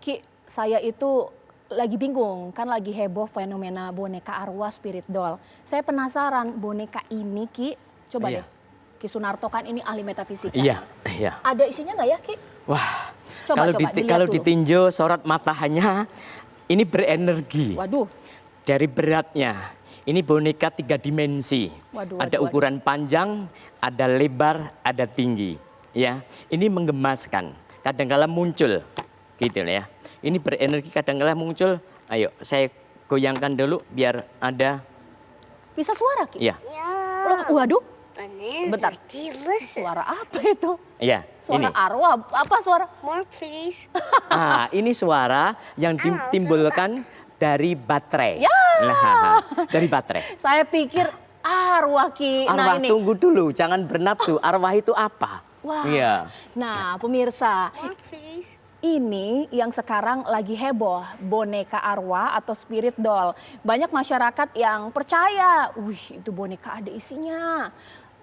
Ki, saya itu lagi bingung, kan lagi heboh fenomena boneka arwah spirit doll. Saya penasaran boneka ini Ki, coba deh. Iya. Ki Sunarto kan ini ahli metafisika. Iya, iya. Ada isinya nggak ya Ki? Wah, Coba, dilihat kalau dulu. ditinjau sorot matanya, ini berenergi. Waduh. Dari beratnya, ini boneka 3 dimensi. Waduh, Ada ukuran panjang, ada lebar, ada tinggi. Ya, ini menggemaskan. Kadang-kala muncul, gitu ya. Ini berenergi, kadang-kala muncul. Ayo, saya goyangkan dulu biar ada. Bisa suara Ki? Iya. Waduh. Bentar. Suara apa itu? Iya, Suara ini. arwah. Apa suara? Ah, ini suara yang ditimbulkan dari baterai. Ya. Nah, dari baterai. Saya pikir arwah Ki. Arwah, Nah ini. tunggu dulu, jangan bernafsu. Arwah itu apa? Wah. Iya. Nah, pemirsa, ini yang sekarang lagi heboh, boneka arwah atau spirit doll. Banyak masyarakat yang percaya, wih itu boneka ada isinya.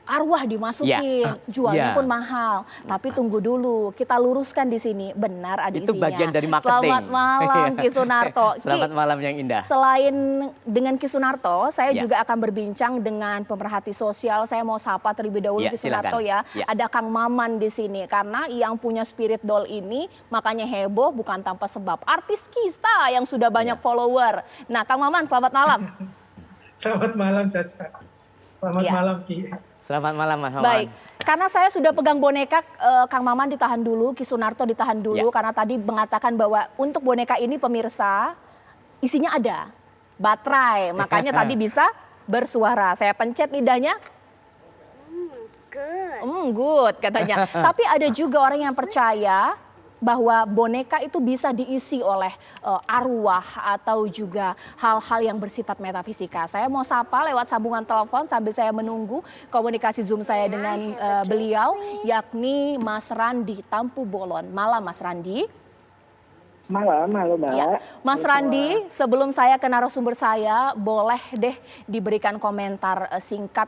Arwah dimasukin, jualnya pun mahal. Tapi tunggu dulu, kita luruskan di sini, benar ada Itu isinya. bagian dari marketing. Selamat malam Ki Sunarto. Selamat malam yang indah. Selain dengan Ki Sunarto, saya Ya. juga akan berbincang dengan pemerhati sosial. Saya mau sapa terlebih dahulu Ya, Ki Sunarto silakan. ya. Ada Kang Maman di sini karena yang punya spirit doll ini makanya heboh bukan tanpa sebab. Artis kita yang sudah banyak follower. Nah, Kang Maman, selamat malam. Selamat malam Caca. Selamat Ya. malam Ki. Selamat malam Mas Maman. Baik, karena saya sudah pegang boneka, Kang Maman ditahan dulu, Ki Sunarto ditahan dulu, karena tadi mengatakan bahwa untuk boneka ini pemirsa isinya ada baterai, makanya tadi bisa bersuara. Saya pencet lidahnya, good katanya. Tapi ada juga orang yang percaya bahwa boneka itu bisa diisi oleh arwah atau juga hal-hal yang bersifat metafisika. Saya mau sapa lewat sambungan telepon sambil saya menunggu komunikasi Zoom saya dengan beliau, yakni Mas Randi Tampu Bolon. Malam Mas Randi. Malam, halo Mbak. Ya. Mas Randi, sebelum saya ke narasumber saya, boleh deh diberikan komentar singkat.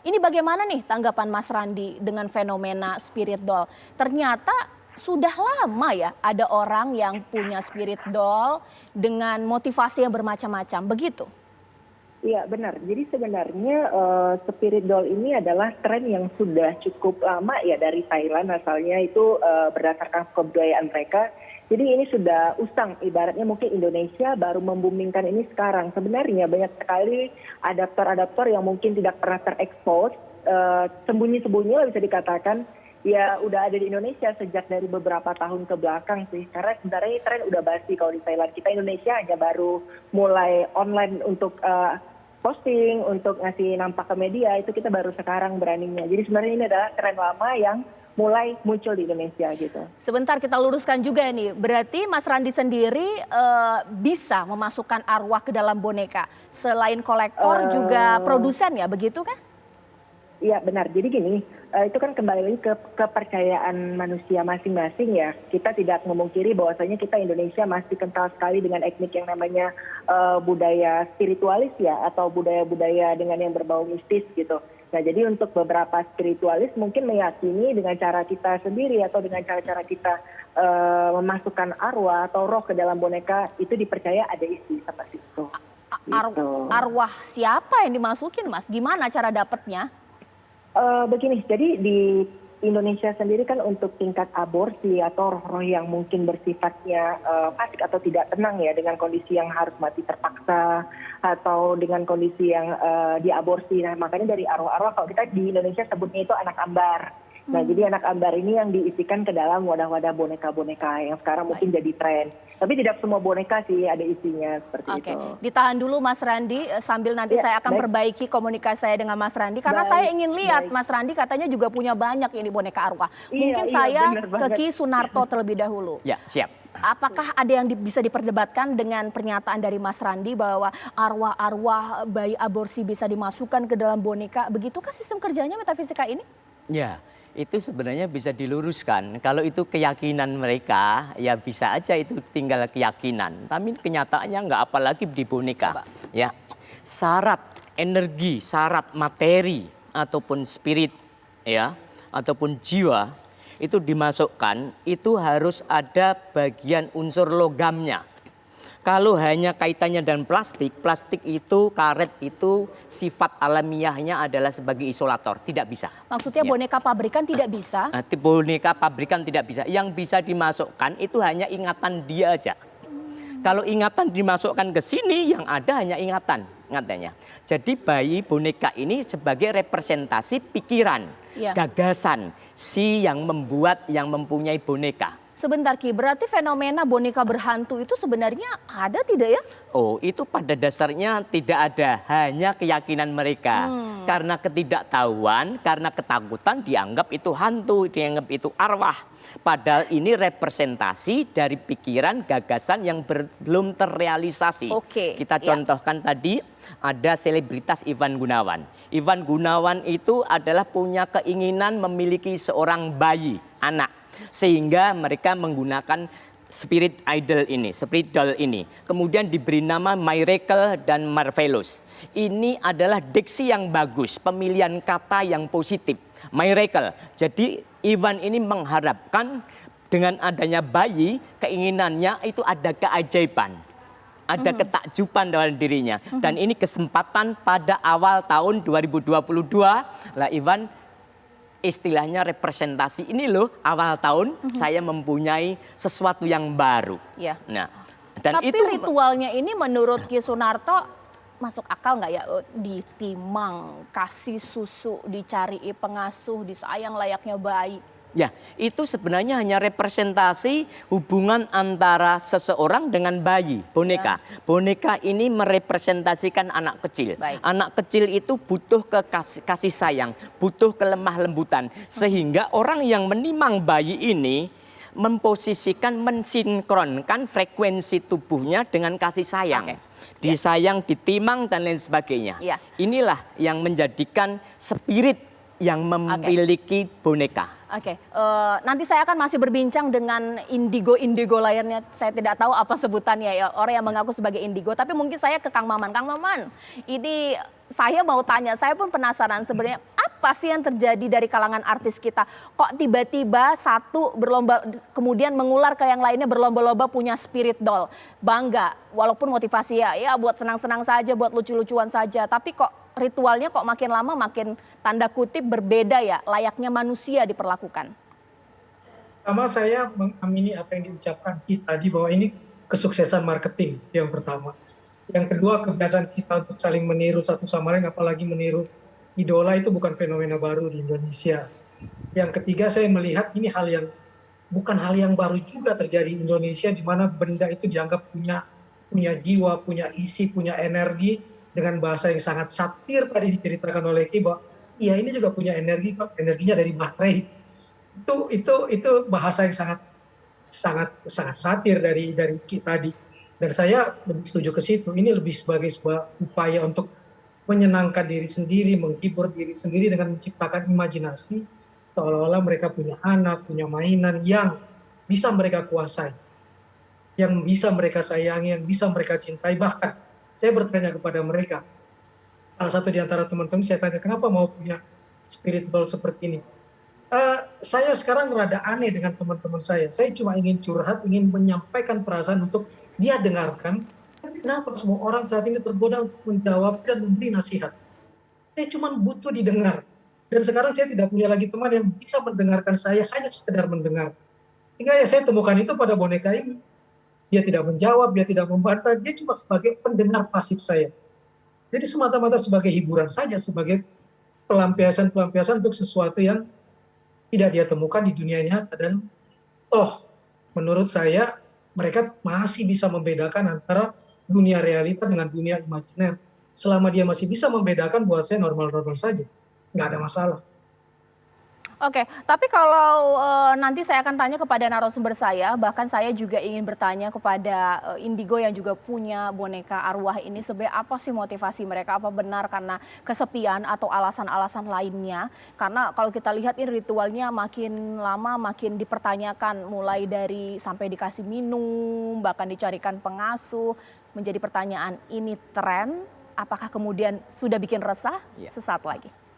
Ini bagaimana nih tanggapan Mas Randi dengan fenomena spirit doll? Ternyata sudah lama ya ada orang yang punya spirit doll dengan motivasi yang bermacam-macam, begitu? Iya benar, jadi sebenarnya spirit doll ini adalah tren yang sudah cukup lama ya dari Thailand asalnya itu berdasarkan kebudayaan mereka. Jadi ini sudah usang, ibaratnya mungkin Indonesia baru membumingkan ini sekarang. Sebenarnya banyak sekali adaptor-adaptor yang mungkin tidak pernah terekspos, sembunyi-sembunyi lah bisa dikatakan. Ya udah ada di Indonesia sejak dari beberapa tahun ke belakang sih. Karena sebenarnya tren udah basi kalau di Thailand. Kita Indonesia hanya baru mulai online untuk posting, untuk ngasih nampak ke media. Itu kita baru sekarang beraninya. Jadi sebenarnya ini adalah tren lama yang mulai muncul di Indonesia gitu. Sebentar kita luruskan juga nih. Berarti Mas Randi sendiri bisa memasukkan arwah ke dalam boneka. Selain kolektor juga produsen ya, begitu kan? Iya benar, jadi gini, itu kan kembali lagi ke kepercayaan manusia masing-masing ya. Kita tidak memungkiri bahwasanya kita Indonesia masih kental sekali dengan etnik yang namanya budaya spiritualis ya, atau budaya-budaya dengan yang berbau mistis gitu. Nah jadi untuk beberapa spiritualis mungkin meyakini dengan cara kita sendiri atau dengan cara-cara kita memasukkan arwah atau roh ke dalam boneka itu dipercaya ada isi seperti itu. Arwah siapa yang dimasukin Mas? Gimana cara dapetnya? Begini, jadi di Indonesia sendiri kan untuk tingkat aborsi atau roh-roh yang mungkin bersifatnya fasik atau tidak tenang ya dengan kondisi yang harus mati terpaksa atau dengan kondisi yang diaborsi. Nah makanya dari arwah-arwah kalau kita di Indonesia sebutnya itu anak ambar. Nah jadi anak ambar ini yang diisikan ke dalam wadah-wadah boneka-boneka yang sekarang mungkin jadi tren. Tapi tidak semua boneka sih ada isinya seperti itu. Ditahan dulu Mas Randi sambil nanti saya akan perbaiki komunikasi saya dengan Mas Randi. Karena saya ingin lihat Mas Randi katanya juga punya banyak ini boneka arwah. Mungkin saya ke Ki Sunarto terlebih dahulu. Ya siap. Apakah ada yang bisa diperdebatkan dengan pernyataan dari Mas Randi bahwa arwah-arwah bayi aborsi bisa dimasukkan ke dalam boneka? Begitukah sistem kerjanya metafisika ini? Ya. Itu sebenarnya bisa diluruskan. Kalau itu keyakinan mereka, ya bisa aja itu tinggal keyakinan. Tapi kenyataannya nggak, apalagi di boneka. Ya, syarat energi, syarat materi ataupun spirit, ya, ataupun jiwa itu dimasukkan, itu harus ada bagian unsur logamnya. Kalau hanya kaitannya dengan plastik, plastik itu, karet itu sifat alamiahnya adalah sebagai isolator, tidak bisa. Maksudnya Ya. boneka pabrikan tidak bisa? Boneka pabrikan tidak bisa. Yang bisa dimasukkan itu hanya ingatan dia aja. Kalau ingatan dimasukkan ke sini, yang ada hanya ingatannya. Jadi bayi boneka ini sebagai representasi pikiran, Ya. gagasan si yang membuat, yang mempunyai boneka. Sebentar Ki, berarti fenomena boneka berhantu itu sebenarnya ada tidak ya? Oh, itu pada dasarnya tidak ada, hanya keyakinan mereka. Karena ketidaktahuan, karena ketakutan dianggap itu hantu, dianggap itu arwah. Padahal ini representasi dari pikiran, gagasan yang belum terrealisasi. Oke, Kita ya. contohkan tadi ada selebritas Ivan Gunawan. Ivan Gunawan itu adalah punya keinginan memiliki seorang bayi, anak. Sehingga mereka menggunakan spirit doll ini. Kemudian diberi nama Miracle dan Marvelous. Ini adalah diksi yang bagus, pemilihan kata yang positif. Miracle. Jadi Ivan ini mengharapkan dengan adanya bayi, keinginannya itu ada keajaiban. Ada ketakjuban dalam dirinya. Dan ini kesempatan pada awal tahun 2022 lah Ivan istilahnya representasi ini loh awal tahun saya mempunyai sesuatu yang baru. Ya. Nah, dan Tapi itu ritualnya ini menurut Ki Sunarto masuk akal nggak ya? Ditimang, kasih susu, dicari pengasuh, disayang layaknya bayi. ya itu sebenarnya hanya representasi hubungan antara seseorang dengan bayi, boneka. Boneka ini merepresentasikan anak kecil. Baik. Anak kecil itu butuh kasih sayang, butuh kelemah lembutan. Sehingga orang yang menimang bayi ini memposisikan, mensinkronkan frekuensi tubuhnya dengan kasih sayang. Oke. Disayang, ditimang dan lain sebagainya. Ya. Inilah yang menjadikan spirit yang memiliki boneka. Oke, nanti saya akan masih berbincang dengan indigo lainnya. Saya tidak tahu apa sebutannya ya, orang yang mengaku sebagai indigo. Tapi mungkin saya ke Kang Maman. Kang Maman, ini saya mau tanya, saya pun penasaran sebenarnya apa sih yang terjadi dari kalangan artis kita? Kok tiba-tiba satu berlomba, kemudian mengular ke yang lainnya berlomba-lomba punya spirit doll. Bangga, walaupun motivasi ya buat senang-senang saja, buat lucu-lucuan saja. Tapi kok ritualnya kok makin lama makin tanda kutip berbeda ya, layaknya manusia diperlakukan. Pertama saya mengamini apa yang diucapkan kita tadi bahwa ini kesuksesan marketing yang pertama. Yang kedua kebiasaan kita untuk saling meniru satu sama lain, apalagi meniru idola itu bukan fenomena baru di Indonesia. Yang ketiga saya melihat ini bukan hal yang baru juga terjadi di Indonesia, di mana benda itu dianggap punya jiwa, punya isi, punya energi. Dengan bahasa yang sangat satir tadi diceritakan oleh Ki bahwa iya ini juga punya energi kok, energinya dari baterai. Itu bahasa yang sangat satir dari Ki tadi. Dan saya lebih setuju ke situ. Ini lebih sebagai sebuah upaya untuk menyenangkan diri sendiri, menghibur diri sendiri dengan menciptakan imajinasi seolah-olah mereka punya anak, punya mainan yang bisa mereka kuasai, yang bisa mereka sayangi, yang bisa mereka cintai. Bahkan saya bertanya kepada mereka, salah satu di antara teman-teman saya tanya, kenapa mau punya spirit doll seperti ini? Saya sekarang rada aneh dengan teman-teman saya cuma ingin curhat, ingin menyampaikan perasaan untuk dia dengarkan. Kenapa semua orang saat ini tergoda untuk menjawab dan memberi nasihat? Saya cuma butuh didengar. Dan sekarang saya tidak punya lagi teman yang bisa mendengarkan saya, hanya sekedar mendengar. Hingga ya saya temukan itu pada boneka ini. Dia tidak menjawab, dia tidak membantah, dia cuma sebagai pendengar pasif saya. Jadi semata-mata sebagai hiburan saja, sebagai pelampiasan untuk sesuatu yang tidak dia temukan di dunia nyata. Dan menurut saya mereka masih bisa membedakan antara dunia realita dengan dunia imajiner. Selama dia masih bisa membedakan, buat saya normal-normal saja, nggak ada masalah. Oke, tapi kalau nanti saya akan tanya kepada narasumber saya, bahkan saya juga ingin bertanya kepada Indigo yang juga punya boneka arwah ini, sebenarnya apa sih motivasi mereka? Apa benar karena kesepian atau alasan-alasan lainnya? Karena kalau kita lihat ini ritualnya makin lama makin dipertanyakan, mulai dari sampai dikasih minum, bahkan dicarikan pengasuh, menjadi pertanyaan ini tren, apakah kemudian sudah bikin resah? Sesaat lagi.